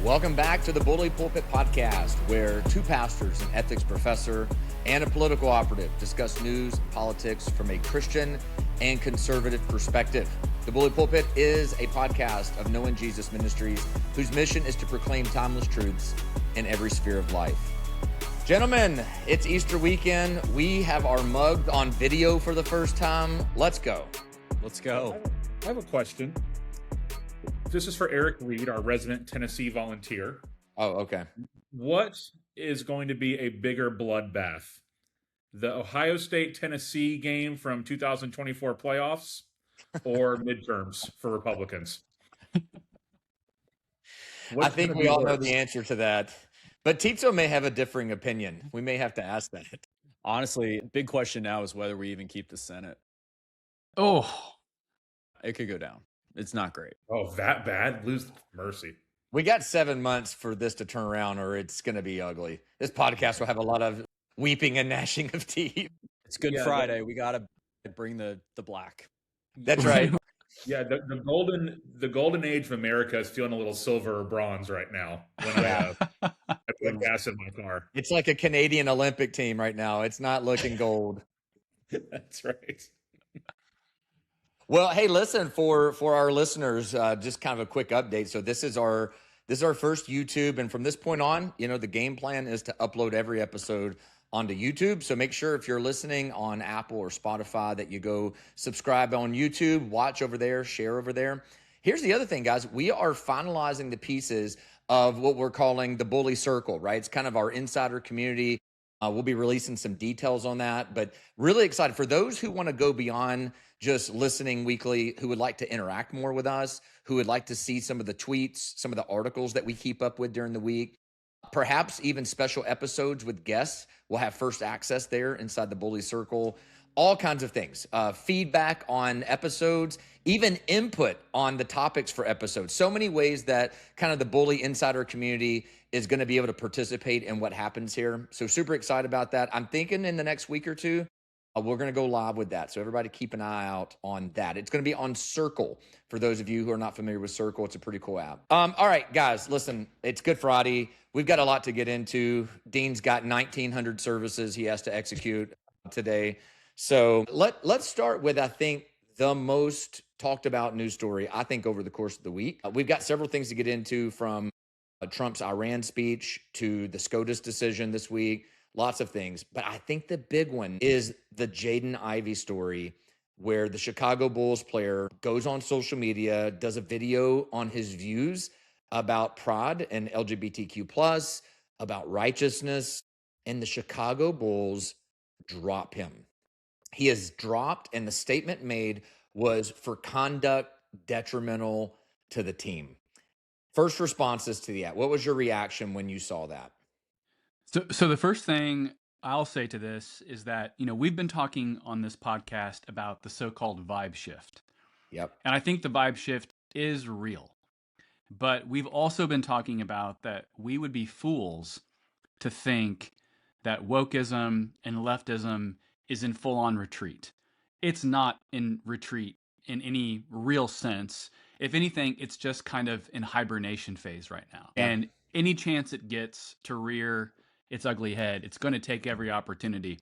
Welcome back to the Bully Pulpit podcast, where two pastors, an ethics professor, and a political operative discuss news and politics from a Christian and conservative perspective. The Bully Pulpit is a podcast of Knowing Jesus Ministries, whose mission is to proclaim timeless truths in every sphere of life. Gentlemen, it's Easter weekend. We have our mug on video for the first time. Let's go. Let's go. I have a question. This is for Eric Reed, our resident Tennessee volunteer. Oh, okay. What is going to be a bigger bloodbath? The Ohio State-Tennessee game from 2024 playoffs or midterms for Republicans? I think we all know the answer to that. But Tito may have a differing opinion. We may have to ask that. Honestly, big question now is whether we even keep the Senate. Oh, It could go down. It's not great. Oh, that bad? Lose mercy. We got 7 months for this to turn around, or it's going to be ugly. This podcast will have a lot of weeping and gnashing of teeth. It's Good Friday. We got to bring the black. That's right. Yeah, the golden age of America is feeling a little silver or bronze right now when I put gas in my car. It's like a Canadian Olympic team right now. It's not looking gold. That's right. Well, hey, listen, for our listeners, just kind of a quick update. So this is our first YouTube, and from this point on, the game plan is to upload every episode onto YouTube. So make sure if you're listening on Apple or Spotify that you go subscribe on YouTube, watch over there, share over there. Here's the other thing, guys. We are finalizing the pieces of what we're calling the Bully Circle, right? It's kind of our insider community. We'll be releasing some details on that, but really excited for those who want to go beyond just listening weekly, who would like to interact more with us, who would like to see some of the tweets, some of the articles that we keep up with during the week, perhaps even special episodes with guests. We'll have first access there inside the Bully Circle, all kinds of things, feedback on episodes, even input on the topics for episodes. So many ways that kind of the Bully insider community is going to be able to participate in what happens here. So super excited about that. I'm thinking in the next week or two, we're going to go live with that. So everybody keep an eye out on that. It's going to be on Circle. For those of you who are not familiar with Circle, it's a pretty cool app. All right, guys, listen, it's Good Friday. We've got a lot to get into. Dean's got 1,900 services he has to execute today. So let's start with, I think, the most talked about news story, I think, over the course of the week. We've got several things to get into, from Trump's Iran speech to the Scotus decision this week. Lots of things. But I think the big one is the Jaden Ivey story, where the Chicago Bulls player goes on social media, does a video on his views about pride and LGBTQ+, about righteousness, and the Chicago Bulls drop him. He is dropped, and the statement made was for conduct detrimental to the team. First responses to that. What was your reaction when you saw that? so the first thing I'll say to this is that, we've been talking on this podcast about the so-called vibe shift. Yep. And I think the vibe shift is real. But we've also been talking about that we would be fools to think that wokeism and leftism is in full-on retreat. It's not in retreat in any real sense. If anything, it's just kind of in hibernation phase right now. Yeah. And any chance it gets to rear its ugly head, it's going to take every opportunity.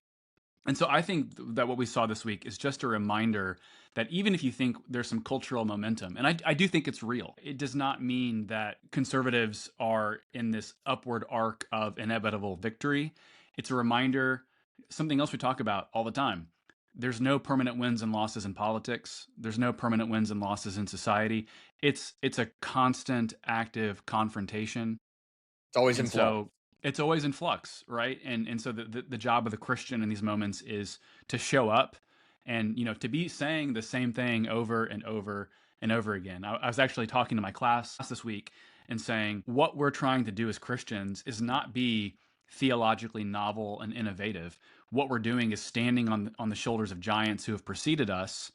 And so I think that what we saw this week is just a reminder that even if you think there's some cultural momentum, and I do think it's real, it does not mean that conservatives are in this upward arc of inevitable victory. It's a reminder, something else we talk about all the time. There's no permanent wins and losses in politics. There's no permanent wins and losses in society. It's a constant, active confrontation. It's always in flux. So it's always in flux, right? And so the job of the Christian in these moments is to show up and, to be saying the same thing over and over and over again. I was actually talking to my class this week and saying what we're trying to do as Christians is not be theologically novel and innovative. What we're doing is standing on the shoulders of giants who have preceded us.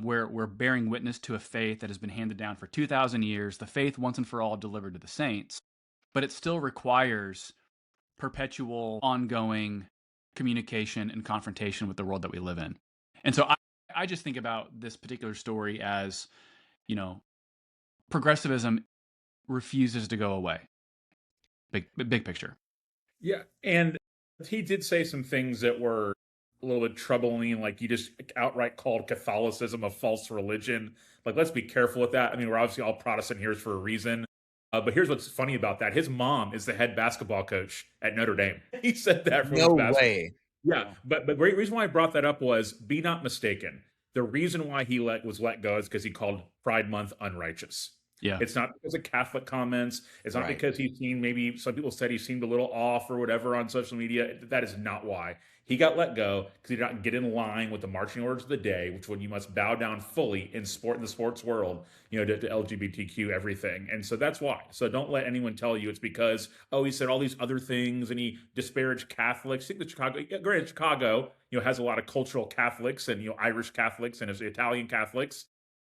We're bearing witness to a faith that has been handed down for 2,000 years, the faith once and for all delivered to the saints. But it still requires perpetual, ongoing communication and confrontation with the world that we live in. And so I just think about this particular story as, progressivism refuses to go away. Big picture. Yeah, and he did say some things that were a little bit troubling, like you just outright called Catholicism a false religion. Like, let's be careful with that. I mean, we're obviously all Protestant here for a reason. But here's what's funny about that. His mom is the head basketball coach at Notre Dame. He said that for his No basketball. way. Yeah, but the reason why I brought that up was, be not mistaken. The reason why he was let go is because he called Pride Month unrighteous. Yeah. It's not because of Catholic comments. It's not Right. because he's seen, maybe some people said he seemed a little off or whatever on social media. That is not why. He got let go because he did not get in line with the marching orders of the day, which when you must bow down fully in the sports world, to LGBTQ everything. And so that's why. So don't let anyone tell you it's because, he said all these other things and he disparaged Catholics. I think that Chicago, has a lot of cultural Catholics and, Irish Catholics and Italian Catholics.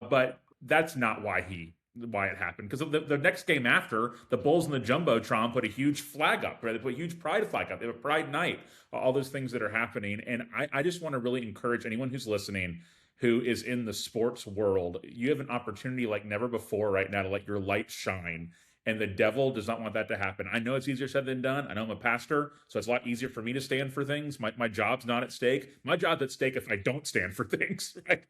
But that's not why it happened, because the next game after, the Bulls and the Jumbotron put a huge flag up, right? They put a huge pride flag up. They have a pride night, all those things that are happening. And I just want to really encourage anyone who's listening who is in the sports world. You have an opportunity like never before right now to let your light shine. And the devil does not want that to happen. I know it's easier said than done. I know I'm a pastor, so it's a lot easier for me to stand for things. My job's not at stake. My job's at stake if I don't stand for things, right?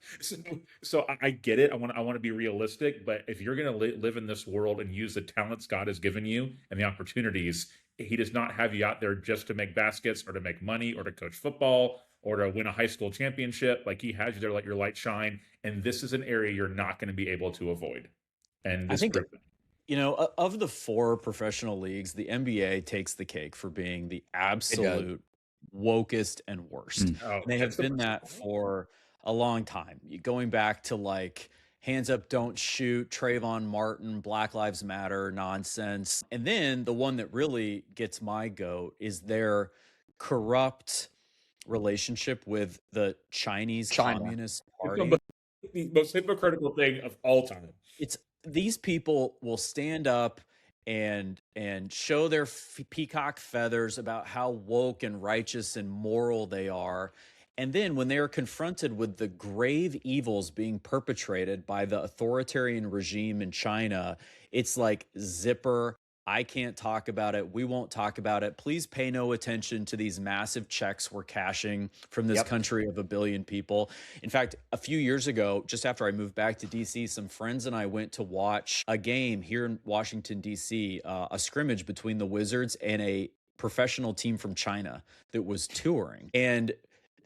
So I get it. I want to be realistic, but if you're going to live in this world and use the talents God has given you and the opportunities, he does not have you out there just to make baskets or to make money or to coach football or to win a high school championship. Like, he has you there to let your light shine. And this is an area you're not going to be able to avoid. And I this think of the 4 professional leagues, the NBA takes the cake for being the absolute wokest and worst. Oh, They have that's the been worst. that for a long time. Going back to like hands up, don't shoot, Trayvon Martin, Black Lives Matter nonsense. And then the one that really gets my goat is their corrupt relationship with the Chinese China. Communist It's Party. the most hypocritical thing of all time. It's these people will stand up and show their peacock feathers about how woke and righteous and moral they are, and then when they are confronted with the grave evils being perpetrated by the authoritarian regime in China, it's like, zipper, I can't talk about it. We won't talk about it. Please pay no attention to these massive checks we're cashing from this country of 1 billion people. In fact, a few years ago, just after I moved back to DC, some friends and I went to watch a game here in Washington, DC, a scrimmage between the Wizards and a professional team from China that was touring. And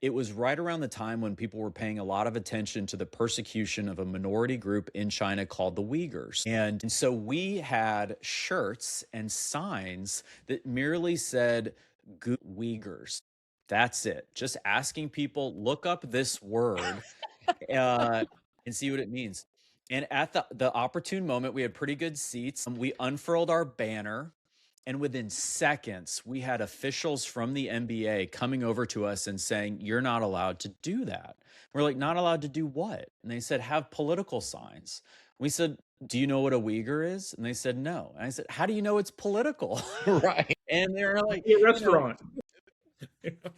it was right around the time when people were paying a lot of attention to the persecution of a minority group in China called the Uyghurs. And so we had shirts and signs that merely said Uyghurs. That's it. Just asking people, look up this word and see what it means. And at the opportune moment, we had pretty good seats. We unfurled our banner. And within seconds, we had officials from the NBA coming over to us and saying, you're not allowed to do that. We're like, not allowed to do what? And they said, have political signs. We said, do you know what a Uyghur is? And they said, no. And I said, how do you know it's political? Right. And they're like, A restaurant.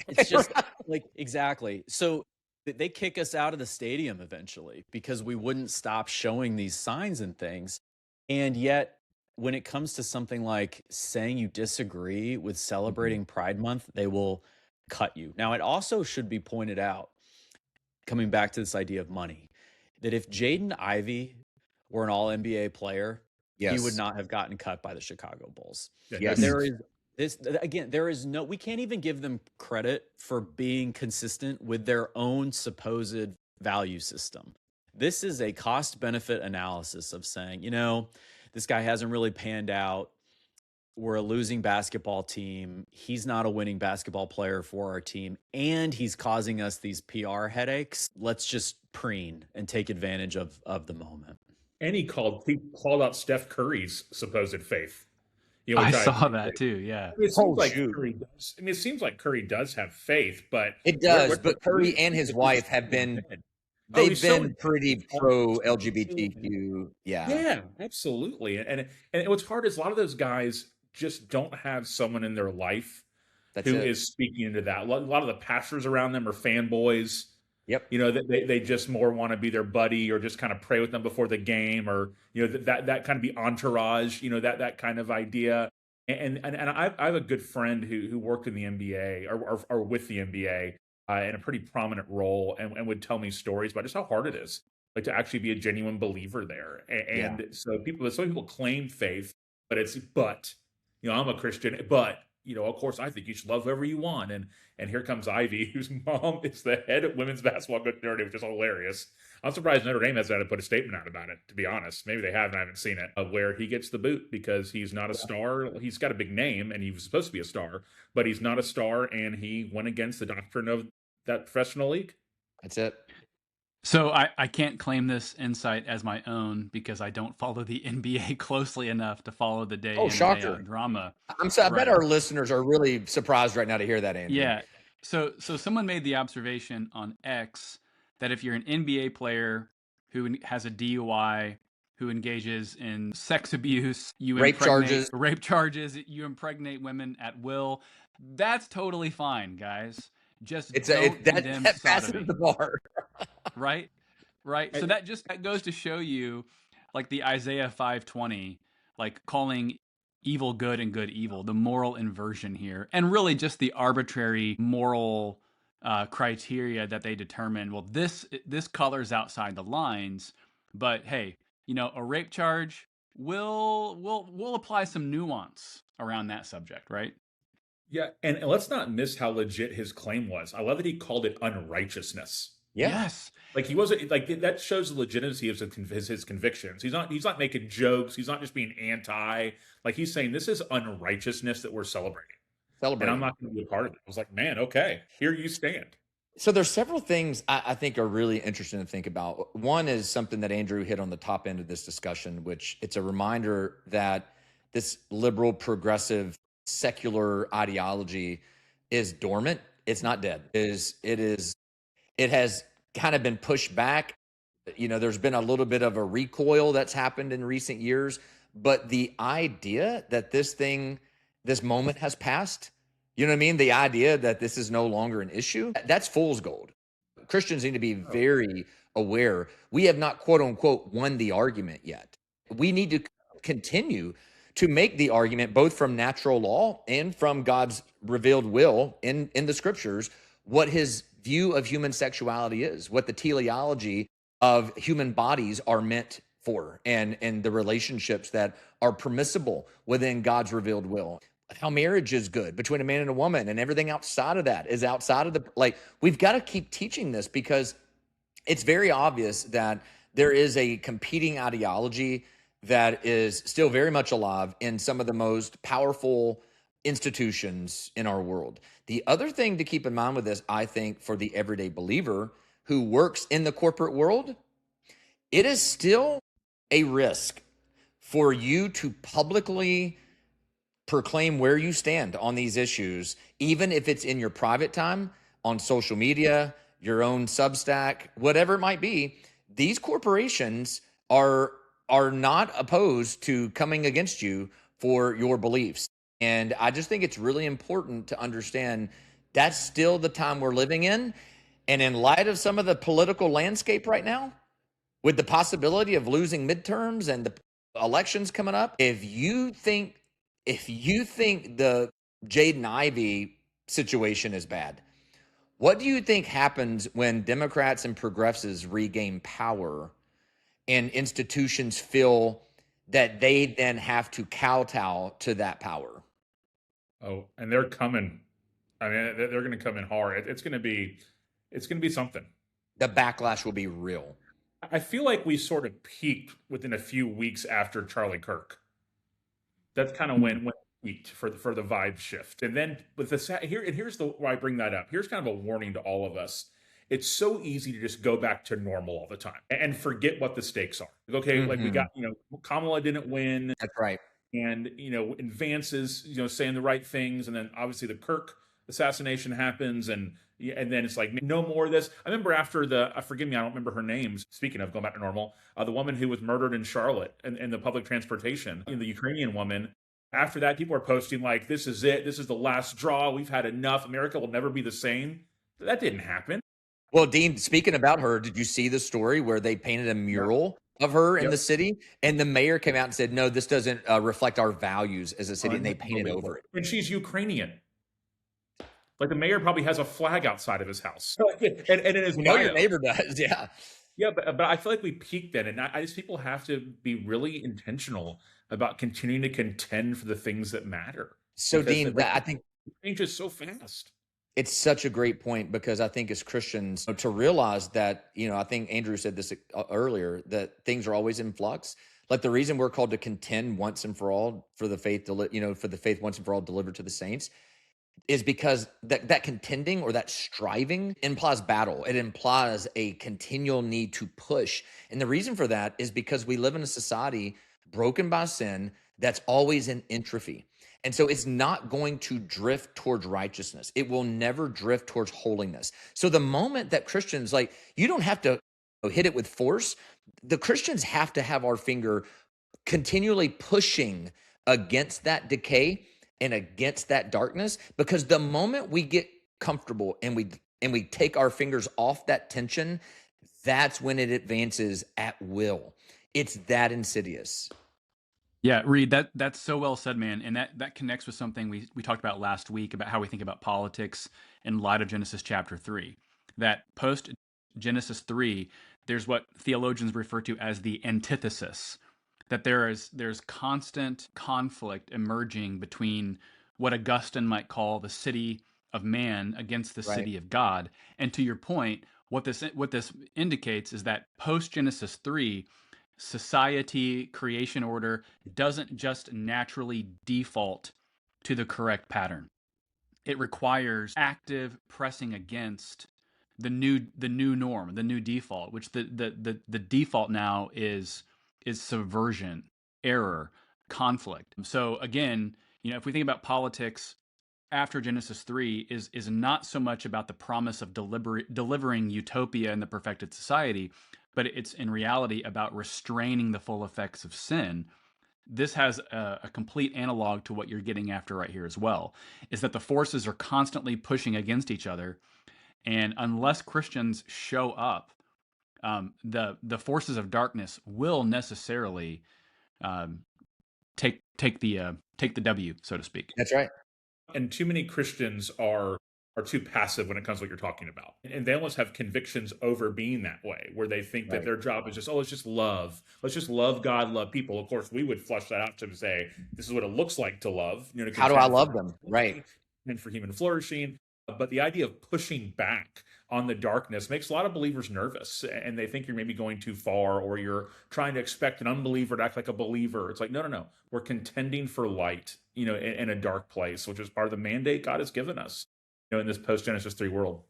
it's just like, exactly. So they kick us out of the stadium eventually because we wouldn't stop showing these signs and things. And yet, when it comes to something like saying you disagree with celebrating Pride Month, they will cut you. Now, it also should be pointed out, coming back to this idea of money, that if Jaden Ivey were an all NBA player, he would not have gotten cut by the Chicago Bulls. Yes. There is this, again, we can't even give them credit for being consistent with their own supposed value system. This is a cost benefit analysis of saying, this guy hasn't really panned out. We're a losing basketball team. He's not a winning basketball player for our team. And he's causing us these PR headaches. Let's just preen and take advantage of the moment. And he called out Steph Curry's supposed faith. I saw that too. Yeah. It seems like Curry does. I mean, it seems like Curry does have faith, but it does. But Curry and his wife have been. They've been pretty pro LGBTQ. Yeah, absolutely. And what's hard is a lot of those guys just don't have someone in their life who is speaking into that. A lot of the pastors around them are fanboys. Yep. You know, that they just more want to be their buddy or just kind of pray with them before the game, or you know that kind of be entourage. You know, that kind of idea. And I have a good friend who worked in the NBA or with the NBA in a pretty prominent role, and would tell me stories about just how hard it is, like to actually be a genuine believer there. Yeah. And so some people claim faith, but you know, I'm a Christian, but you know, of course, I think you should love whoever you want. And here comes Ivy, whose mom is the head of women's basketball coach at Notre Dame, which is hilarious. I'm surprised Notre Dame hasn't had to put a statement out about it, to be honest. Maybe they have, and I haven't seen it, of where he gets the boot because he's not a star. He's got a big name, and he was supposed to be a star, but he's not a star, and he went against the doctrine of that professional league. That's it. So I can't claim this insight as my own because I don't follow the NBA closely enough to follow the day Oh, in and day shocker. out drama. I bet Right. our listeners are really surprised right now to hear that, Andrew. Yeah. So someone made the observation on X that if you're an NBA player who has a DUI, who engages in sex abuse, Rape charges. you impregnate women at will, that's totally fine, guys. Just It's don't condemn that passes sodomy. the bar. Right? Right. So that goes to show you, like the Isaiah 5:20, like calling evil good and good evil, the moral inversion here, and really just the arbitrary moral criteria that they determine. Well, this colors outside the lines, but hey, you know, a rape charge will apply some nuance around that subject, right? Yeah, and let's not miss how legit his claim was. I love that he called it unrighteousness. Yeah. Yes. Like he wasn't like that shows the legitimacy of his convictions. He's not making jokes. He's not just being anti. Like he's saying this is unrighteousness that we're celebrating, and I'm not going to be a part of it. I was like, man, okay, here you stand. So there's several things I think are really interesting to think about. One is something that Andrew hit on the top end of this discussion, which it's a reminder that this liberal, progressive, secular ideology is dormant. It's not dead. It has kind of been pushed back. You know, there's been a little bit of a recoil that's happened in recent years, but the idea that this moment has passed, you know what I mean? The idea that this is no longer an issue, that's fool's gold. Christians need to be very aware. We have not, quote unquote, won the argument yet. We need to continue to make the argument both from natural law and from God's revealed will in the scriptures, what his view of human sexuality is, what the teleology of human bodies are meant for, and the relationships that are permissible within God's revealed will. How marriage is good between a man and a woman, and everything outside of that is outside of the, like, we've got to keep teaching this because it's very obvious that there is a competing ideology that is still very much alive in some of the most powerful institutions in our world. The other thing to keep in mind with this, I think, for the everyday believer who works in the corporate world, it is still a risk for you to publicly proclaim where you stand on these issues, even if it's in your private time, on social media, your own Substack, whatever it might be. These corporations are not opposed to coming against you for your beliefs. And I just think it's really important to understand that's still the time we're living in. And in light of some of the political landscape right now, with the possibility of losing midterms and the elections coming up, if you think the Jaden Ivey situation is bad, what do you think happens when Democrats and progressives regain power and institutions feel that they then have to kowtow to that power? Oh, and they're coming. I mean, they're going to come in hard. It's going to be something. The backlash will be real. I feel like we sort of peaked within a few weeks after Charlie Kirk. That's kind of when it peaked for the vibe shift. And then with here's why I bring that up. Here's kind of a warning to all of us. It's so easy to just go back to normal all the time and forget what the stakes are. Okay, like we got, Kamala didn't win. That's right. And, and Vance is, saying the right things. And then obviously the Kirk assassination happens. And then it's like, no more of this. I remember after forgive me, I don't remember her name. Speaking of going back to normal, the woman who was murdered in Charlotte in the public transportation, the Ukrainian woman. After that, people are posting like, this is it. This is the last straw. We've had enough. America will never be the same. That didn't happen. Well, Dean, speaking about her, did you see the story where they painted a mural of her in Yep. the city, and the mayor came out and said, "No, this doesn't reflect our values as a city," and they painted Unbelievable. over it. And she's Ukrainian. Like the mayor probably has a flag outside of his house, and in his You know your bio. neighbor does, yeah. Yeah, but I feel like we peaked then, and I just people have to be really intentional about continuing to contend for the things that matter So, because Dean, I think it changes so fast. it's such a great point because I think as Christians to realize that, I think Andrew said this earlier, that things are always in flux. Like the reason we're called to contend once and for all for the faith, for the faith once and for all delivered to the saints is because that contending or that striving implies battle. It implies a continual need to push. And the reason for that is because we live in a society broken by sin that's always in entropy. And so it's not going to drift towards righteousness. It will never drift towards holiness. So the moment that Christians, like, you don't have to hit it with force. The Christians have to have our finger continually pushing against that decay and against that darkness, because the moment we get comfortable and we take our fingers off that tension, that's when it advances at will. It's that insidious. Yeah, Reed, that's so well said, man, and that connects with something we talked about last week about how we think about politics in light of Genesis chapter 3. That post Genesis 3, there's what theologians refer to as the antithesis. That there's constant conflict emerging between what Augustine might call the city of man against the Right. city of God. And to your point, what this indicates is that post Genesis 3, society, creation order doesn't just naturally default to the correct pattern. It requires active pressing against the new norm, the new default, which the default now is subversion, error, conflict. So again, if we think about politics after Genesis 3 is not so much about the promise of delivering utopia in the perfected society, but it's in reality about restraining the full effects of sin. This has a complete analog to what you're getting after right here as well, is that the forces are constantly pushing against each other. And unless Christians show up, the forces of darkness will necessarily take the W, so to speak. That's right. And too many Christians are too passive when it comes to what you're talking about. And they almost have convictions over being that way, where they think that Right. their job is just, let's just love. Let's just love God, love people. Of course, we would flush that out to say, this is what it looks like to love. To How do I contend love for them? Right. and for human flourishing. But the idea of pushing back on the darkness makes a lot of believers nervous, and they think you're maybe going too far, or you're trying to expect an unbeliever to act like a believer. It's like, no. We're contending for light, in a dark place, which is part of the mandate God has given us, in this post Genesis 3 world.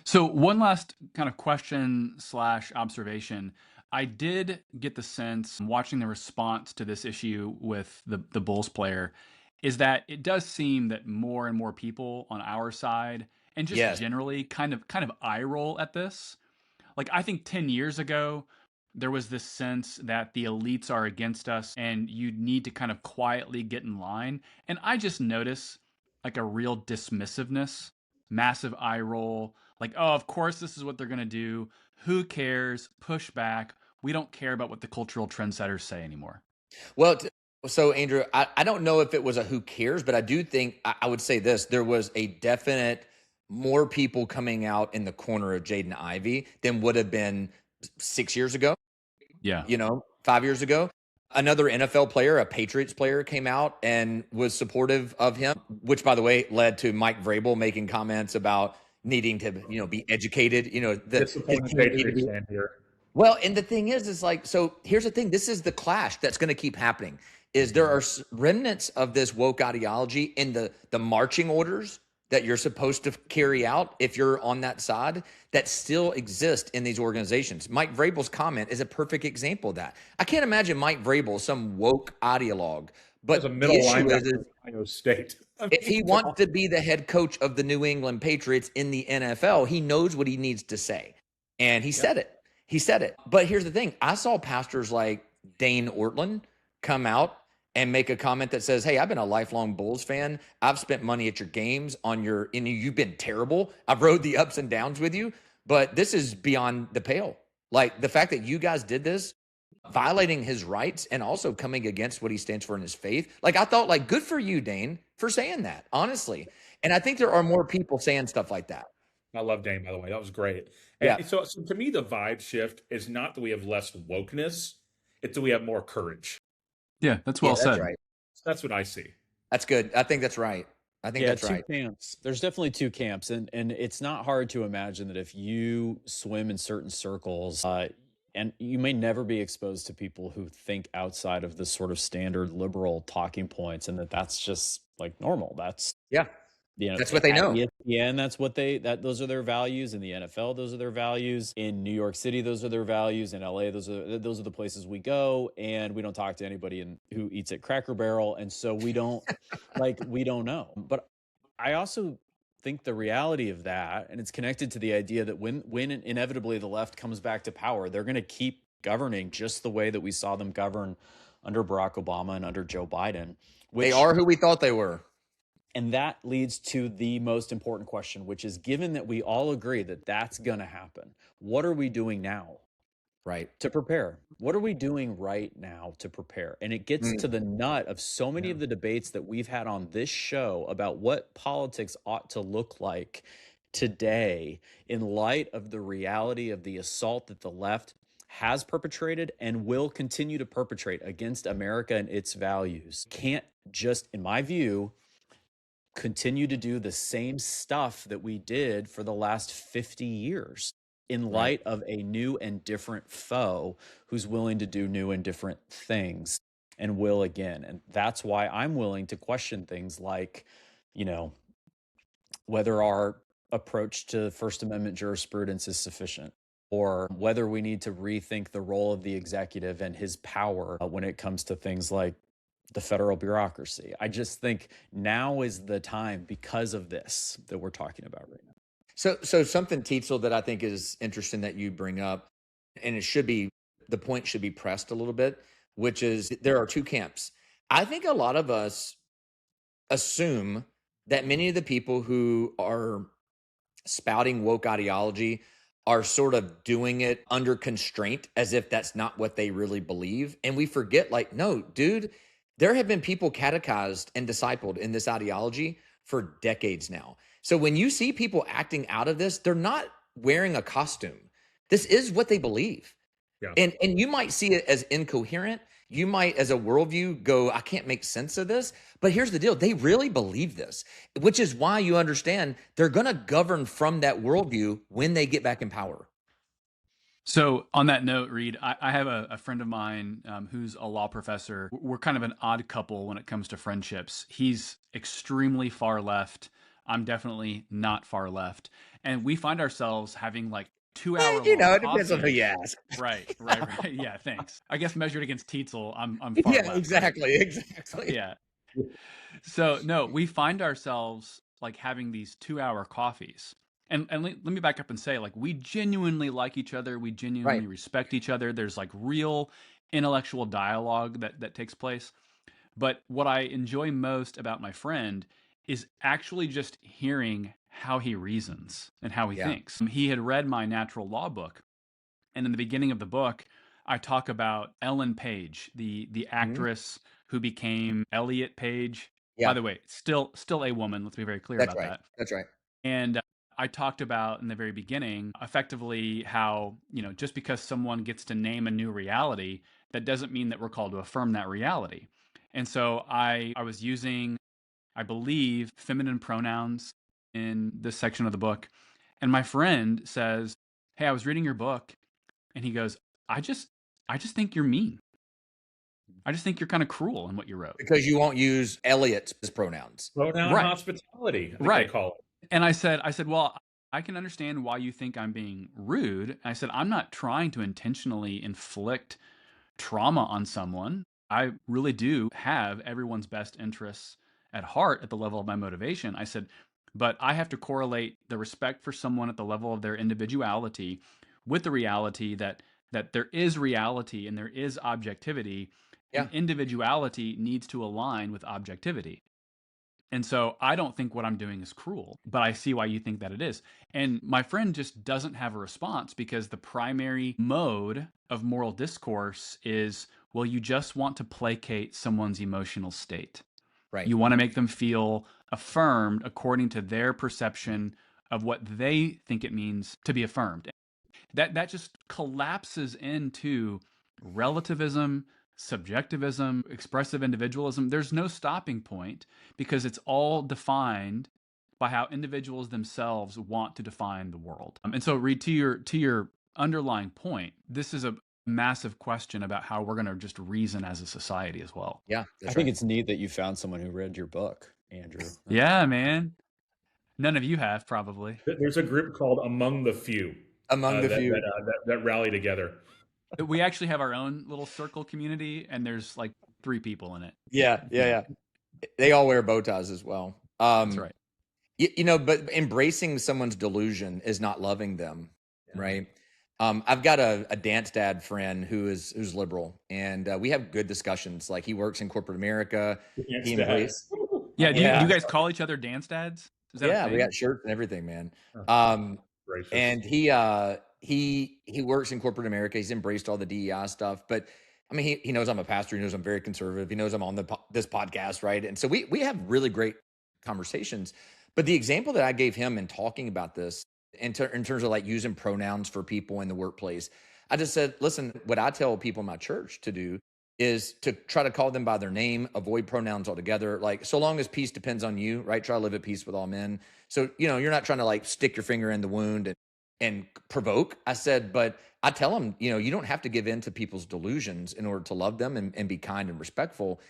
So one last kind of question / observation. I did get the sense watching the response to this issue with the Bulls player is that it does seem that more and more people on our side and just Yes. generally kind of eye roll at this. Like I think 10 years ago there was this sense that the elites are against us and you need to kind of quietly get in line. And I just notice like a real dismissiveness, massive eye roll, like, oh, of course this is what they're going to do. Who cares? Push back. We don't care about what the cultural trendsetters say anymore. Well, so Andrew, I don't know if it was a who cares, but I do think I would say this: there was a definite more people coming out in the corner of Jaden Ivey than would have been 6 years ago. Yeah. 5 years ago. Another NFL player, a Patriots player, came out and was supportive of him, which, by the way, led to Mike Vrabel making comments about needing to, be educated. Disappointed Patriots fan here. Well, and the thing is like, so here's the thing. This is the clash that's going to keep happening. Is there are remnants of this woke ideology in the marching orders that you're supposed to carry out if you're on that side that still exist in these organizations. Mike Vrabel's comment is a perfect example of that. I can't imagine Mike Vrabel, some woke ideologue, but As a middle the issue linebacker is at Ohio State. if he wants to be the head coach of the New England Patriots in the NFL, he knows what he needs to say. And he said it. He said it. But here's the thing. I saw pastors like Dane Ortland come out and make a comment that says, hey, I've been a lifelong Bulls fan. I've spent money at your games and you've been terrible. I've rode the ups and downs with you. But this is beyond the pale. Like the fact that you guys did this, violating his rights and also coming against what he stands for in his faith. Like I thought, like, good for you, Dane, for saying that, honestly. And I think there are more people saying stuff like that. I love Dane, by the way. That was great. Yeah. And so to me, the vibe shift is not that we have less wokeness, it's that we have more courage. Yeah, that's well said. That's right. That's what I see. That's good. I think that's right. I think that's right. Two camps. There's definitely two camps, and it's not hard to imagine that if you swim in certain circles, and you may never be exposed to people who think outside of the sort of standard liberal talking points, and that's just like normal. That's that's what they know. Yeah, and that's what those are their values. In the NFL, those are their values. In New York City, those are their values. In LA, those are the places we go, and we don't talk to anybody who eats at Cracker Barrel, and so we don't we don't know. But I also think the reality of that, and it's connected to the idea that when inevitably the left comes back to power, they're going to keep governing just the way that we saw them govern under Barack Obama and under Joe Biden. They are who we thought they were. And that leads to the most important question, which is, given that we all agree that that's going to happen, what are we doing now? Right. To prepare? What are we doing right now to prepare? And it gets to the nut of so many of the debates that we've had on this show about what politics ought to look like today in light of the reality of the assault that the left has perpetrated and will continue to perpetrate against America and its values. Can't just, in my view, continue to do the same stuff that we did for the last 50 years in light of a new and different foe who's willing to do new and different things and will again. And that's why I'm willing to question things like, whether our approach to First Amendment jurisprudence is sufficient, or whether we need to rethink the role of the executive and his power when it comes to things like the federal bureaucracy. I just think now is the time, because of this, that we're talking about right now. So something, Tietzel, that I think is interesting that you bring up, and the point should be pressed a little bit, which is there are two camps. I think a lot of us assume that many of the people who are spouting woke ideology are sort of doing it under constraint, as if that's not what they really believe. And we forget, no, dude, there have been people catechized and discipled in this ideology for decades now. So when you see people acting out of this, they're not wearing a costume. This is what they believe. Yeah. And you might see it as incoherent. You might, as a worldview, go, I can't make sense of this. But here's the deal. They really believe this, which is why you understand they're going to govern from that worldview when they get back in power. So on that note, Reed, I have a friend of mine who's a law professor. We're kind of an odd couple when it comes to friendships. He's extremely far left. I'm definitely not far left. And we find ourselves having 2 hour long it depends on who you ask. Right. Yeah, thanks. I guess measured against Tietzel, I'm far left. Yeah, exactly. Yeah. So no, we find ourselves having these 2 hour coffees. And let me back up and say, we genuinely like each other. We genuinely respect each other. There's real intellectual dialogue that takes place. But what I enjoy most about my friend is actually just hearing how he reasons and how he thinks. He had read my natural law book. And in the beginning of the book, I talk about Ellen Page, the actress who became Elliot Page. Yeah. By the way, still a woman. Let's be very clear about that. That's right. And I talked about in the very beginning, effectively, how, just because someone gets to name a new reality, that doesn't mean that we're called to affirm that reality. And so I was using, I believe, feminine pronouns in this section of the book. And my friend says, hey, I was reading your book. And he goes, I just think you're mean. I just think you're kind of cruel in what you wrote. Because you won't use Elliot's pronouns. Pronoun hospitality, I think they call it. And I said, well, I can understand why you think I'm being rude. And I said, I'm not trying to intentionally inflict trauma on someone. I really do have everyone's best interests at heart at the level of my motivation. I said, but I have to correlate the respect for someone at the level of their individuality with the reality that there is reality and there is objectivity. Yeah. And individuality needs to align with objectivity. And so I don't think what I'm doing is cruel, but I see why you think that it is. And my friend just doesn't have a response because the primary mode of moral discourse is, well, you just want to placate someone's emotional state. Right. You want to make them feel affirmed according to their perception of what they think it means to be affirmed. That just collapses into relativism, subjectivism, expressive individualism. There's no stopping point because it's all defined by how individuals themselves want to define the world. And so, Reed, to your underlying point, this is a massive question about how we're going to just reason as a society as well. Yeah, I that's think right. it's neat that you found someone who read your book, Andrew. Yeah, man. None of you have probably. There's a group called Among the Few Among the few. that rally together. We actually have our own little circle community, and there's like 3 people in it. Yeah. They all wear bow ties as well. That's right. But embracing someone's delusion is not loving them, right? I've got a dance dad friend who's liberal, and we have good discussions. Like, he works in corporate America. He embraces. Yeah, do Yeah. you guys call each other dance dads? Is that a Yeah, we thing? got shirts and everything, man. Gracious. And he works in corporate America. He's embraced all the DEI stuff, but I mean, he knows I'm a pastor. He knows I'm very conservative. He knows I'm on this podcast, right? And so we have really great conversations. But the example that I gave him in talking about this, in terms of like using pronouns for people in the workplace, I just said, listen, what I tell people in my church to do is to try to call them by their name, avoid pronouns altogether. Like, so long as peace depends on you, right? Try to live at peace with all men. So, you're not trying to like stick your finger in the wound and provoke. I said, but I tell them, you don't have to give in to people's delusions in order to love them and be kind and respectful.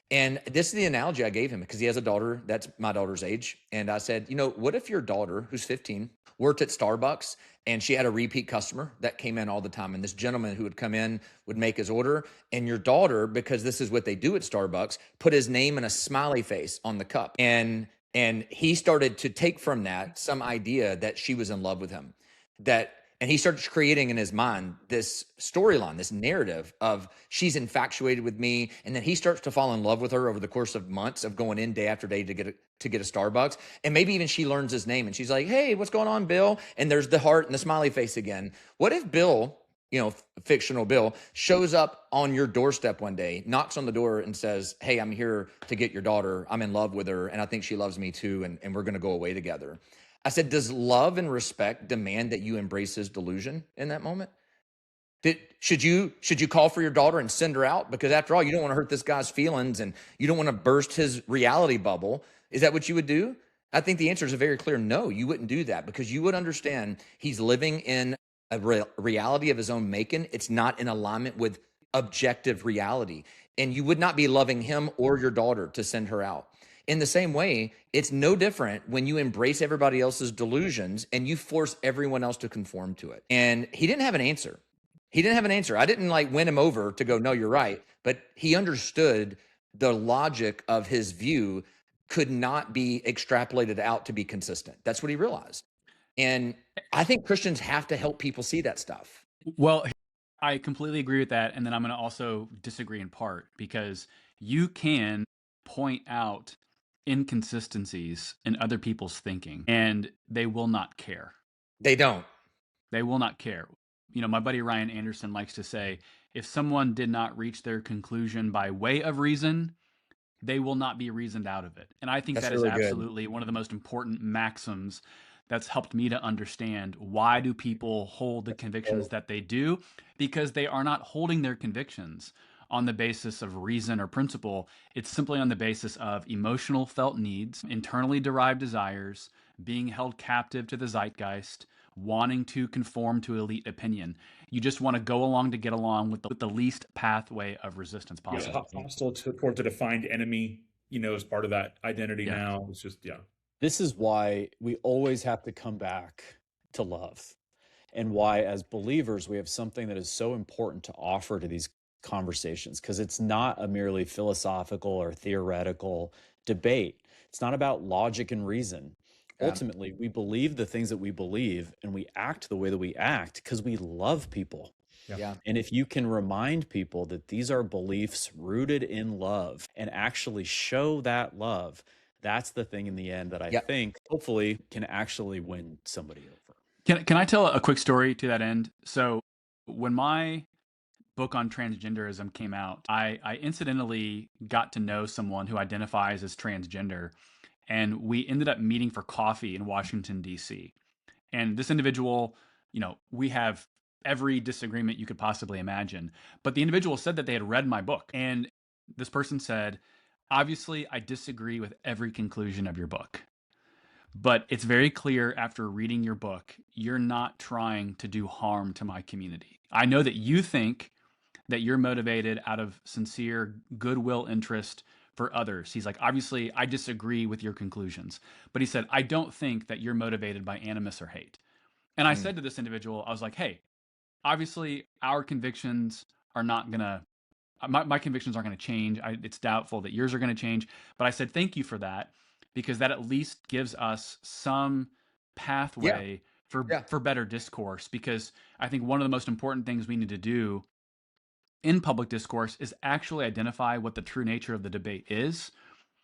And this is the analogy I gave him because he has a daughter that's my daughter's age. And I said, what if your daughter, who's 15, worked at Starbucks and she had a repeat customer that came in all the time? And this gentleman who would come in would make his order. And your daughter, because this is what they do at Starbucks, put his name and a smiley face on the cup. And he started to take from that some idea that she was in love with him. And he started creating in his mind this storyline, this narrative of she's infatuated with me. And then he starts to fall in love with her over the course of months of going in day after day to get a Starbucks. And maybe even she learns his name and she's like, hey, what's going on, Bill? And there's the heart and the smiley face again. What if Bill, fictional Bill, shows up on your doorstep one day, knocks on the door and says, hey, I'm here to get your daughter. I'm in love with her. And I think she loves me too. And we're going to go away together. I said, does love and respect demand that you embrace his delusion in that moment? Should you call for your daughter and send her out? Because after all, you don't want to hurt this guy's feelings and you don't want to burst his reality bubble. Is that what you would do? I think the answer is a very clear no. You wouldn't do that because you would understand he's living in a reality of his own making. It's not in alignment with objective reality. And you would not be loving him or your daughter to send her out. In the same way, it's no different when you embrace everybody else's delusions and you force everyone else to conform to it. And he didn't have an answer. I didn't like win him over to go, no, you're right. But he understood the logic of his view could not be extrapolated out to be consistent. That's what he realized. And I think Christians have to help people see that stuff. Well, I completely agree with that. And then I'm going to also disagree in part because you can point out inconsistencies in other people's thinking and they will not care. They don't. They will not care. My buddy Ryan Anderson likes to say, if someone did not reach their conclusion by way of reason, they will not be reasoned out of it. And I think That's that is really good. absolutely one of the most important maxims that's helped me to understand why do people hold the convictions that they do, because they are not holding their convictions on the basis of reason or principle. It's simply on the basis of emotional felt needs, internally derived desires, being held captive to the zeitgeist, wanting to conform to elite opinion. You just want to go along to get along with the least pathway of resistance possible. Yeah, hostile towards a defined enemy, as part of that identity now. It's just, This is why we always have to come back to love, and why as believers we have something that is so important to offer to these conversations, because it's not a merely philosophical or theoretical debate. It's not about logic and reason. Yeah. Ultimately, we believe the things that we believe and we act the way that we act because we love people. Yeah. And if you can remind people that these are beliefs rooted in love and actually show that love, That's the thing in the end that I Yep. think hopefully can actually win somebody over. Can I tell a quick story to that end? So when my book on transgenderism came out, I incidentally got to know someone who identifies as transgender, and we ended up meeting for coffee in Washington, D.C. And this individual, we have every disagreement you could possibly imagine. But the individual said that they had read my book. And this person said, obviously, I disagree with every conclusion of your book. But it's very clear after reading your book, you're not trying to do harm to my community. I know that you think that you're motivated out of sincere goodwill interest for others. He's like, obviously, I disagree with your conclusions. But he said, I don't think that you're motivated by animus or hate. And I said to this individual, I was like, hey, obviously, our convictions are not going to, my convictions aren't going to change. It's doubtful that yours are going to change. But I said, thank you for that, because that at least gives us some pathway for better discourse. Because I think one of the most important things we need to do in public discourse is actually identify what the true nature of the debate is.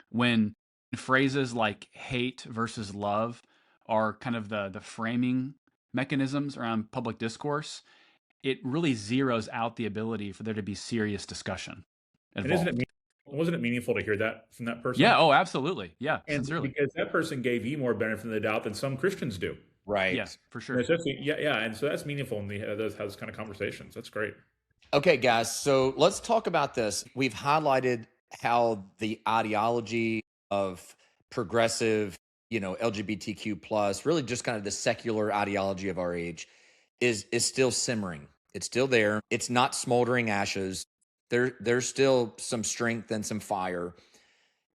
When phrases like hate versus love are kind of the framing mechanisms around public discourse, it really zeroes out the ability for there to be serious discussion involved. And wasn't it meaningful to hear that from that person? Yeah. Oh, absolutely. Yeah. And Sincerely. because that person gave you more benefit of the doubt than some Christians do. Right. Yeah, for sure. And so that's meaningful when we have those kind of conversations. That's great. Okay, guys. So let's talk about this. We've highlighted how the ideology of progressive, LGBTQ plus, really just kind of the secular ideology of our age is still simmering. It's still there. It's not smoldering ashes. There's still some strength and some fire.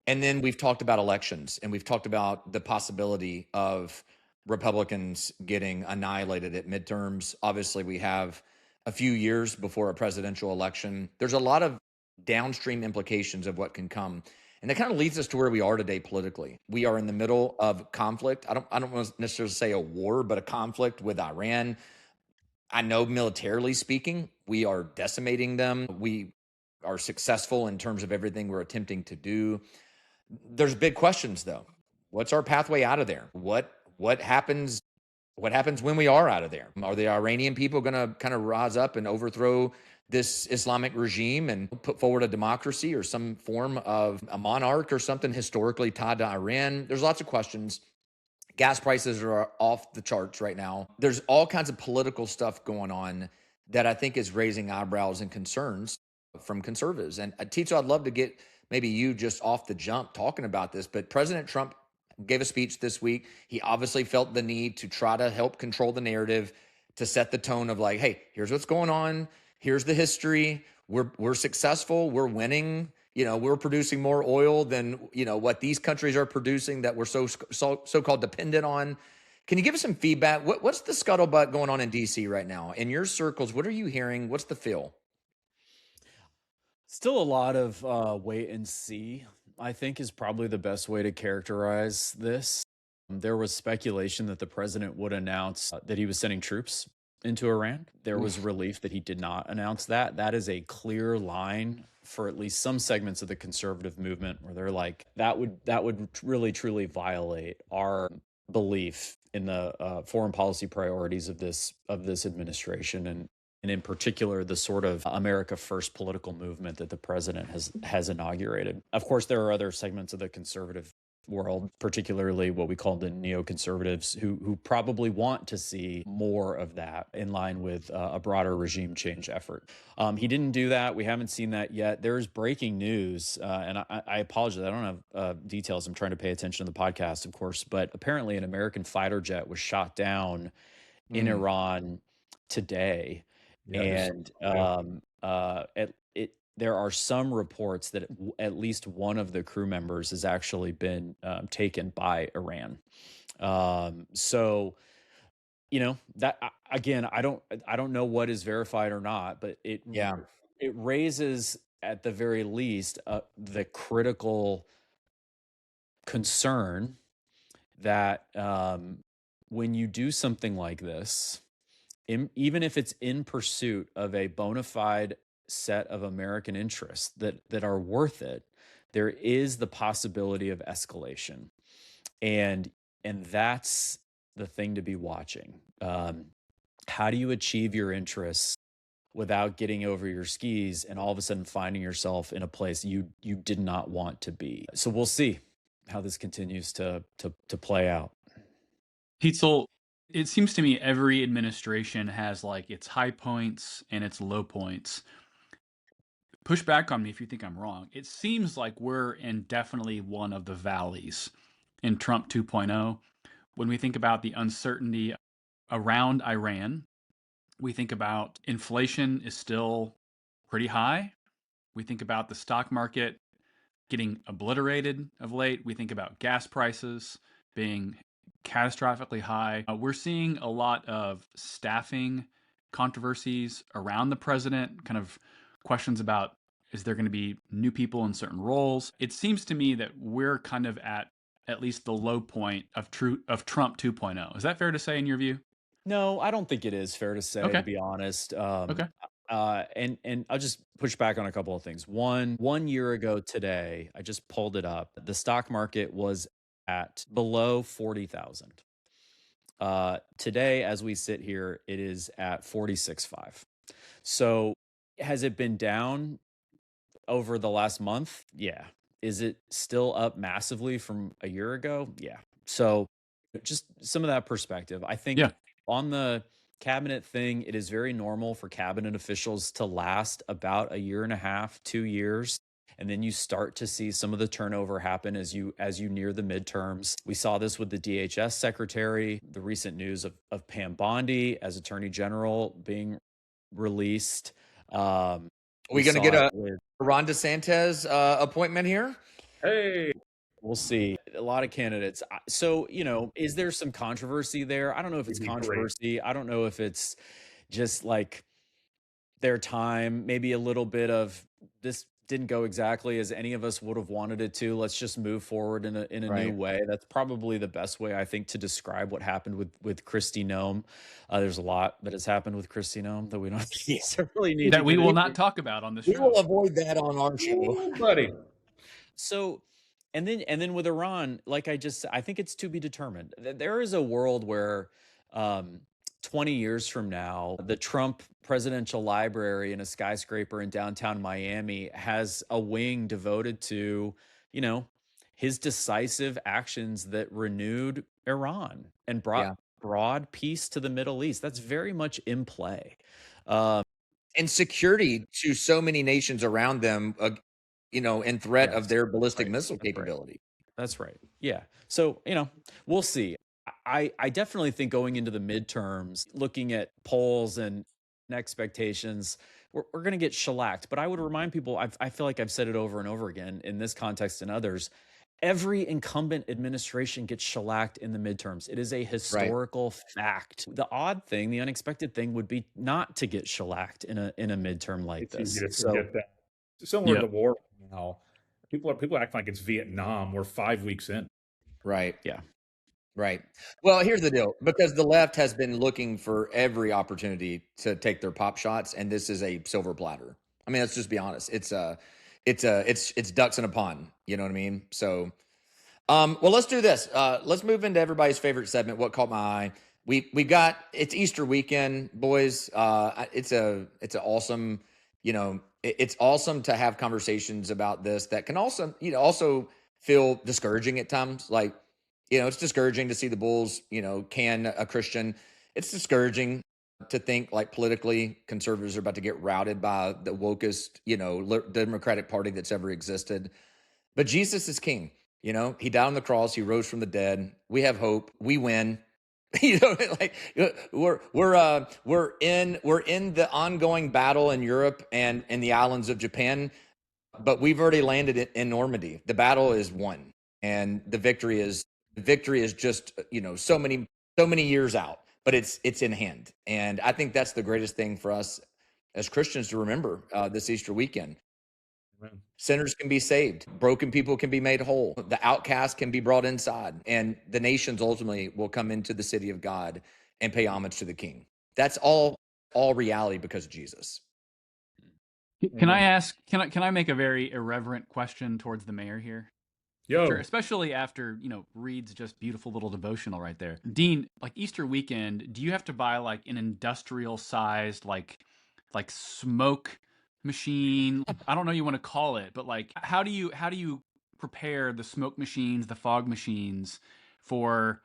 And then we've talked about elections, and we've talked about the possibility of Republicans getting annihilated at midterms. Obviously, we have a few years before a presidential election. There's a lot of downstream implications of what can come. And that kind of leads us to where we are today politically. We are in the middle of conflict. I don't want to necessarily say a war, but a conflict with Iran. I know militarily speaking, we are decimating them. We are successful in terms of everything we're attempting to do. There's big questions though. What's our pathway out of there? What happens when we are out of there? Are the Iranian people going to kind of rise up and overthrow this Islamic regime and put forward a democracy or some form of a monarch or something historically tied to Iran? There's lots of questions. Gas prices are off the charts right now. There's all kinds of political stuff going on that I think is raising eyebrows and concerns from conservatives. And Tito, I'd love to get maybe you just off the jump talking about this, but President Trump gave a speech this week. He obviously felt the need to try to help control the narrative, to set the tone of like, hey, here's what's going on. Here's the history. We're successful. We're winning. We're producing more oil than, what these countries are producing that we're so-called dependent on. Can you give us some feedback? What's the scuttlebutt going on in DC right now? In your circles, what are you hearing? What's the feel? Still a lot of wait and see, I think, is probably the best way to characterize this. There was speculation that the president would announce that he was sending troops into Iran. There was relief that he did not announce that. That is a clear line for at least some segments of the conservative movement where they're like, that would really truly violate our belief in the foreign policy priorities of this administration, and in particular, the sort of America First political movement that the president has inaugurated. Of course, there are other segments of the conservative world, particularly what we call the neoconservatives, who probably want to see more of that in line with a broader regime change effort. He didn't do that. We haven't seen that yet. There's breaking news, and I apologize. I don't have details. I'm trying to pay attention to the podcast, of course, but apparently an American fighter jet was shot down in Iran today. Yeah, And there are some reports that at least one of the crew members has actually been taken by Iran. So, that again, I don't know what is verified or not, but it raises at the very least the critical concern that when you do something like this, even if it's in pursuit of a bona fide set of American interests that are worth it, there is the possibility of escalation. And that's the thing to be watching. How do you achieve your interests without getting over your skis and all of a sudden finding yourself in a place you did not want to be? So we'll see how this continues to play out. Pietzel, it seems to me every administration has like its high points and its low points. Push back on me if you think I'm wrong. It seems like we're in definitely one of the valleys in Trump 2.0. When we think about the uncertainty around Iran, we think about inflation is still pretty high. We think about the stock market getting obliterated of late. We think about gas prices being catastrophically high. We're seeing a lot of staffing controversies around the president, kind of questions about, is there going to be new people in certain roles? It seems to me that we're kind of at least the low point of Trump 2.0. Is that fair to say in your view? No, I don't think it is fair to say, Okay. to be honest. Okay. And I'll just push back on a couple of things. One year ago today, I just pulled it up. The stock market was at below 40,000. Today, as we sit here, it is at 46.5. So has it been down over the last month? Yeah. Is it still up massively from a year ago? Yeah. So just some of that perspective. I think Yeah. on the cabinet thing, it is very normal for cabinet officials to last about a year and a half, 2 years. And then you start to see some of the turnover happen as you near the midterms. We saw this with the DHS secretary, the recent news of Pam Bondi as attorney general being released. Are we going to get a Ron DeSantis appointment here? Hey, We'll see. A lot of candidates. So, is there some controversy there? I don't know if it's It'd be great. controversy. I don't know if it's just like their time, maybe a little bit of this didn't go exactly as any of us would have wanted it to. Let's just move forward in a new Right. way. That's probably the best way, I think, to describe what happened with Kristi Noem. There's a lot that has happened with Kristi Noem that we don't necessarily need That to we get will into. not talk about on this We show. will avoid that on our show. Ooh, buddy. So, and then with Iran, like I think it's to be determined. There is a world where 20 years from now, the Trump Presidential Library in a skyscraper in downtown Miami has a wing devoted to, his decisive actions that renewed Iran and brought broad peace to the Middle East. That's very much in play. And security to so many nations around them, in threat of Yes. their ballistic Right. missile That's right. capability. That's right. Yeah. So, we'll see. I definitely think going into the midterms, looking at polls and expectations, we're going to get shellacked. But I would remind people, I feel like I've said it over and over again in this context and others, every incumbent administration gets shellacked in the midterms. It is a historical fact. The odd thing, the unexpected thing would be not to get shellacked in a midterm like It's this. easy to So, forget that. Similar Yeah. to the war now. People act like it's Vietnam. We're 5 weeks in. Right. yeah. Right. Well, here's the deal. Because the left has been looking for every opportunity to take their pop shots, and this is a silver platter. I mean, let's just be honest. It's ducks in a pond. You know what I mean? So, well, let's do this. Let's move into everybody's favorite segment. What caught my eye? It's Easter weekend, boys. It's awesome. It's awesome to have conversations about this that can also feel discouraging at times. Like, it's discouraging to see the Bulls, can a Christian. It's discouraging to think like politically conservatives are about to get routed by the wokest, Democratic Party that's ever existed. But Jesus is king. He died on the cross. He rose from the dead. We have hope. We win. Like we're in the ongoing battle in Europe and in the islands of Japan, but we've already landed in Normandy. The battle is won, and the victory is just so many years out, but it's in hand. And I think that's the greatest thing for us as Christians to remember this Easter weekend. Amen. Sinners can be saved. Broken people can be made whole. The outcast can be brought inside. And the nations ultimately will come into the city of God and pay homage to the King. That's all reality because of Jesus. Can I Amen. ask? Can I make a very irreverent question towards the mayor here? After, Yo, especially after Reed's just beautiful little devotional right there, Dean. Like Easter weekend, do you have to buy like an industrial sized like smoke machine? I don't know what you want to call it, but like how do you prepare the smoke machines, the fog machines for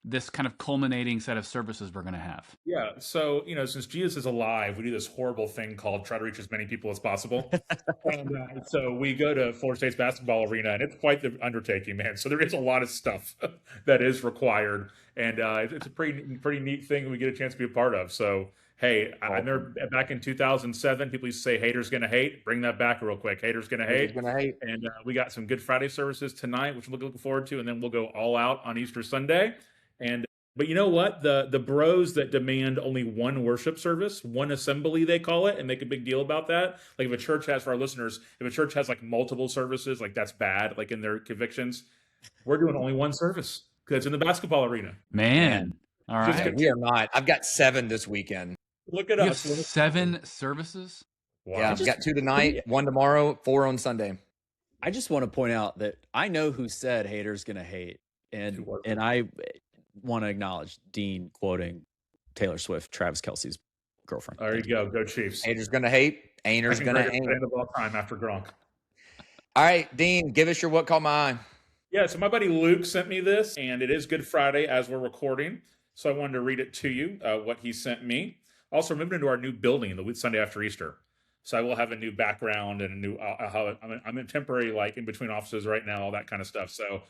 this kind of culminating set of services we're going to have? yeah. So, since Jesus is alive, we do this horrible thing called try to reach as many people as possible. And so we go to Florida State's basketball arena, and it's quite the undertaking, man. So there is a lot of stuff that is required, and it's a pretty neat thing we get a chance to be a part of. So hey, I remember back in 2007, people used to say "haters gonna hate." Bring that back real quick. Haters gonna Haters hate. gonna hate. And we got some Good Friday services tonight, which we're looking forward to, and then we'll go all out on Easter Sunday. And but you know what? The bros that demand only one worship service, one assembly they call it, and make a big deal about that. Like if a church has, for our listeners, if a church has like multiple services, like that's bad, like in their convictions. We're doing only one service because it's in the basketball arena. Man, all Just right. We are not. I've got 7 this weekend. Look at You have us. 7 services. Wow. Yeah, I've got 2 tonight, 1 tomorrow, 4 on Sunday. I just want to point out that I know who said haters gonna hate, and I want to acknowledge Dean quoting Taylor Swift, Travis Kelce's girlfriend. There you go. Go Chiefs. Haters gonna hate. Ainers gonna hate. End of all time after Gronk. All right, Dean, give us your what caught my eye. Yeah, so my buddy Luke sent me this, and it is Good Friday as we're recording. So I wanted to read it to you, what he sent me. Also, we're moving into our new building the Sunday after Easter. So I will have a new background and a new, I'm in temporary, like in between offices right now, all that kind of stuff. So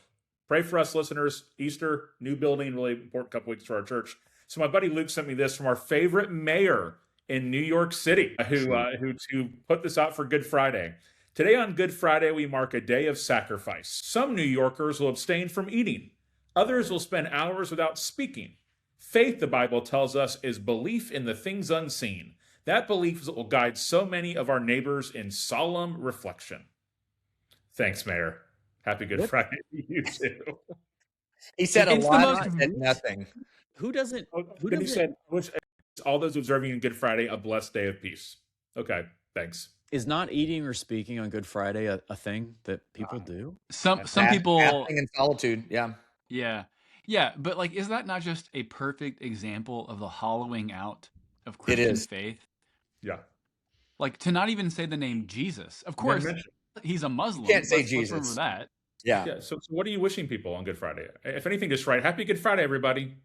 pray for us, listeners. Easter, new building, really important couple weeks for our church. So my buddy Luke sent me this from our favorite mayor in New York City, who put this out for Good Friday. Today on Good Friday, we mark a day of sacrifice. Some New Yorkers will abstain from eating. Others will spend hours without speaking. Faith, the Bible tells us, is belief in the things unseen. That belief is what will guide so many of our neighbors in solemn reflection. Thanks, Mayor. Happy Good Friday to you too. He said It's a the lot, most- I said nothing. Who doesn't? Then he said, "Wish all those observing Good Friday a blessed day of peace." Okay, thanks. Is not eating or speaking on Good Friday a thing that people do? Some people, Fasting in solitude. Yeah. yeah, but like, is that not just a perfect example of the hollowing out of Christian is. faith? Yeah. Like to not even say the name Jesus. Of course, he's a Muslim. Can't say Let's Jesus. remember that. Yeah. Yeah. So what are you wishing people on Good Friday? If anything, just write "Happy Good Friday, everybody."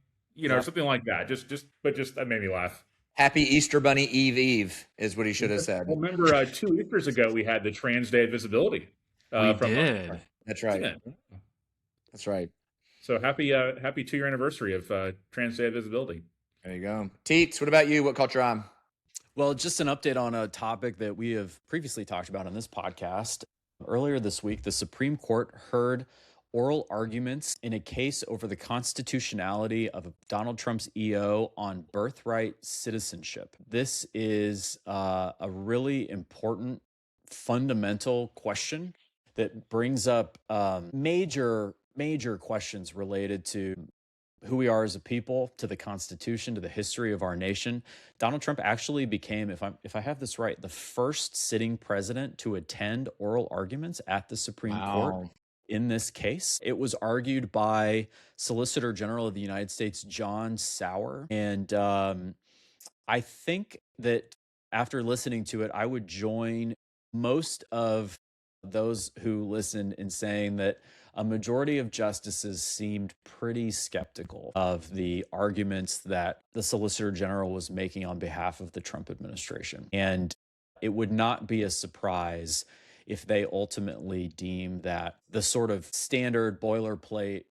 Or something like that. Just that made me laugh. Happy Easter Bunny Eve is what he should have said. Well, remember 2 Easters ago we had the Trans Day of Visibility. We did. That's right. That's right. So happy 2-year anniversary of Trans Day of Visibility. There you go. Teets, what about you? What caught your eye? Well, just an update on a topic that we have previously talked about on this podcast. Earlier this week, the Supreme Court heard oral arguments in a case over the constitutionality of Donald Trump's EO on birthright citizenship. This is a really important, fundamental question that brings up major questions related to who we are as a people, to the Constitution, to the history of our nation. Donald Trump actually became, if I have this right, the first sitting president to attend oral arguments at the Supreme Court in this case. It was argued by Solicitor General of the United States, John Sauer. And I think that after listening to it, I would join most of those who listened in saying that a majority of justices seemed pretty skeptical of the arguments that the Solicitor General was making on behalf of the Trump administration. And it would not be a surprise if they ultimately deem that the sort of standard boilerplate,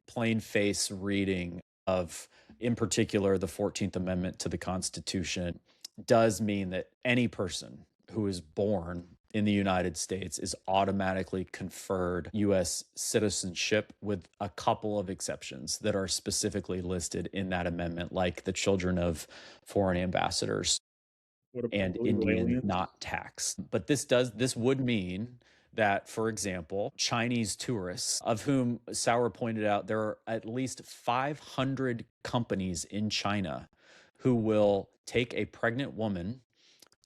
plain face reading of, in particular, the 14th Amendment to the Constitution does mean that any person who is born in the United States is automatically conferred U.S. citizenship, with a couple of exceptions that are specifically listed in that amendment, like the children of foreign ambassadors and Indian not taxed. But this would mean that, for example, Chinese tourists, of whom Sauer pointed out there are at least 500 companies in China who will take a pregnant woman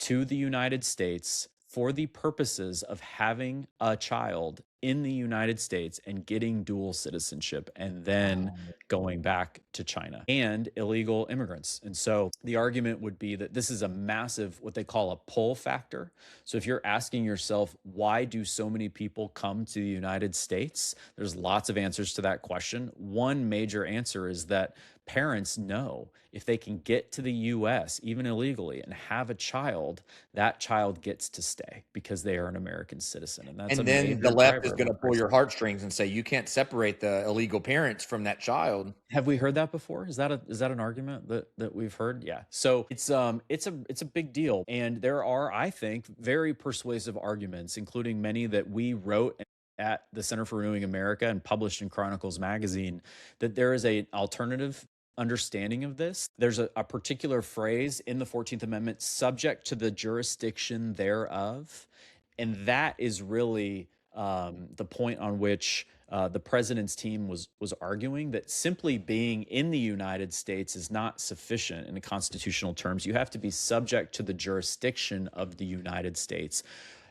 to the United States for the purposes of having a child in the United States and getting dual citizenship and then going back to China, and illegal immigrants. And so the argument would be that this is a massive, what they call a pull factor. So if you're asking yourself, why do so many people come to the United States? There's lots of answers to that question. One major answer is that parents know if they can get to the US, even illegally, and have a child, that child gets to stay because they are an American citizen. And that's And then major the left driver is of going to our pull your crisis. heartstrings and say you can't separate the illegal parents from that child. Have we heard that before? Is that an argument that we've heard? Yeah. So it's a big deal, and there are, I think, very persuasive arguments, including many that we wrote at the Center for Renewing America and published in Chronicles magazine, that there is an alternative understanding of this. There's a particular phrase in the 14th Amendment, subject to the jurisdiction thereof. And that is really the point on which the president's team was arguing, that simply being in the United States is not sufficient in the constitutional terms. You have to be subject to the jurisdiction of the United States.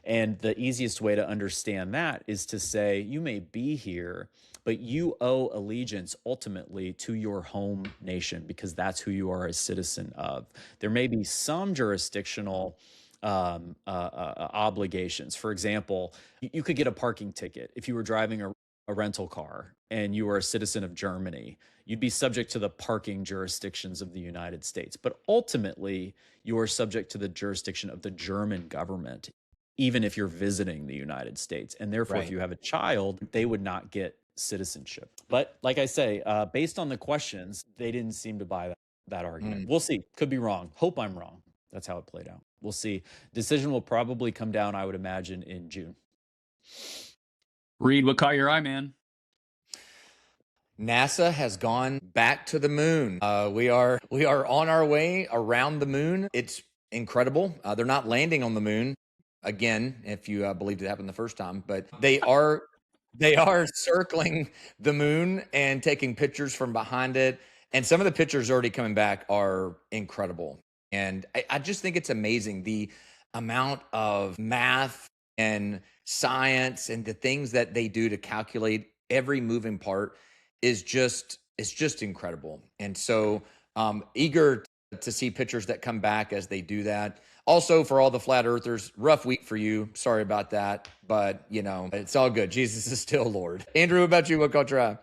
And the easiest way to understand that is to say, you may be here, but you owe allegiance ultimately to your home nation because that's who you are a citizen of. There may be some jurisdictional obligations. For example, you could get a parking ticket if you were driving a rental car and you were a citizen of Germany. You'd be subject to the parking jurisdictions of the United States. But ultimately, you are subject to the jurisdiction of the German government, even if you're visiting the United States. And therefore, if you have a child, they would not get citizenship. But like I say, based on the questions, they didn't seem to buy that argument. We'll see. Could be wrong. Hope I'm wrong. That's how it played out. We'll see. Decision will probably come down, I would imagine, in June. Reed, what caught your eye, man? NASA has gone back to the moon. We are on our way around the moon. It's incredible. They're not landing on the moon again, if you believed it happened the first time, but they are circling the moon and taking pictures from behind it. And some of the pictures already coming back are incredible. And I just think it's amazing the amount of math and science and the things that they do to calculate every moving part is just incredible. And so eager to see pictures that come back as they do that. Also, for all the flat earthers, rough week for you. Sorry about that, but it's all good. Jesus is still Lord. Andrew, what about you? What caught your eye?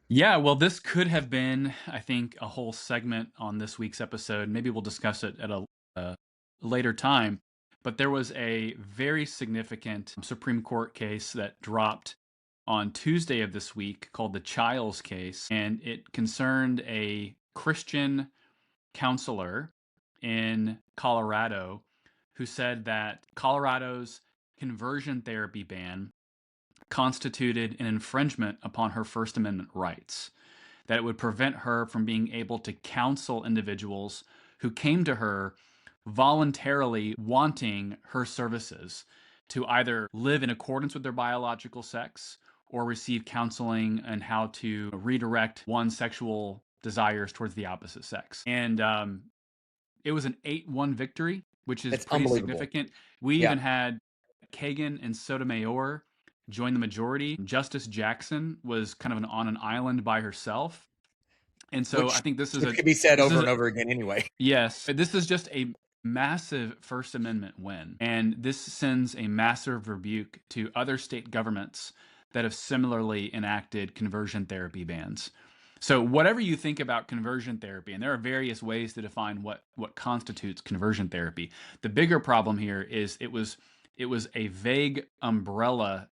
Yeah, well, this could have been, I think, a whole segment on this week's episode. Maybe we'll discuss it at a later time. But there was a very significant Supreme Court case that dropped on Tuesday of this week called the Childs case, and it concerned a Christian counselor in Colorado who said that Colorado's conversion therapy ban constituted an infringement upon her First Amendment rights, that it would prevent her from being able to counsel individuals who came to her voluntarily wanting her services to either live in accordance with their biological sex or receive counseling on how to redirect one's sexual desires towards the opposite sex. And it was an 8-1 victory, which is It's pretty unbelievable. significant. We even had Kagan and Sotomayor join the majority. Justice Jackson was kind of on an island by herself. And so I think this is could be said over and over again anyway. Yes, this is just a massive First Amendment win. And this sends a massive rebuke to other state governments that have similarly enacted conversion therapy bans. So whatever you think about conversion therapy, and there are various ways to define what constitutes conversion therapy, the bigger problem here is it was a vague umbrella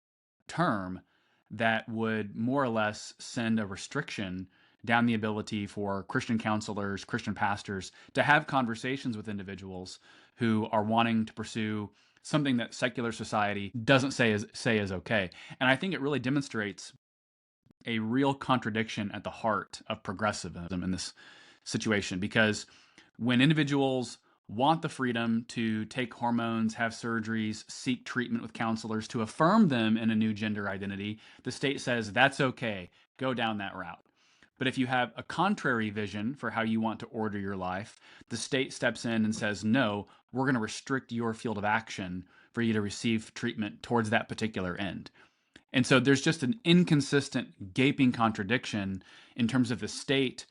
term that would more or less send a restriction down the ability for Christian counselors, Christian pastors to have conversations with individuals who are wanting to pursue something that secular society doesn't say is okay. And I think it really demonstrates a real contradiction at the heart of progressivism in this situation, because when individuals want the freedom to take hormones, have surgeries, seek treatment with counselors to affirm them in a new gender identity, the state says that's okay, go down that route. But if you have a contrary vision for how you want to order your life, the state steps in and says, no, we're going to restrict your field of action for you to receive treatment towards that particular end. And so there's just an inconsistent, gaping contradiction in terms of the state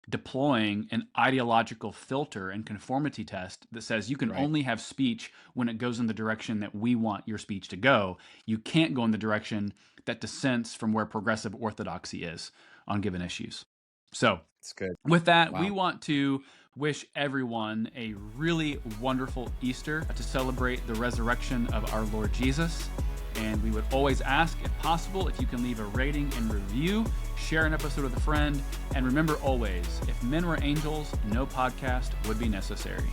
deploying an ideological filter and conformity test that says you can only have speech when it goes in the direction that we want your speech to go. You can't go in the direction that dissents from where progressive orthodoxy is on given issues. So That's good. with that, Wow. we want to wish everyone a really wonderful Easter to celebrate the resurrection of our Lord Jesus. And we would always ask, if possible, if you can leave a rating and review, share an episode with a friend, and remember always, if men were angels, no podcast would be necessary.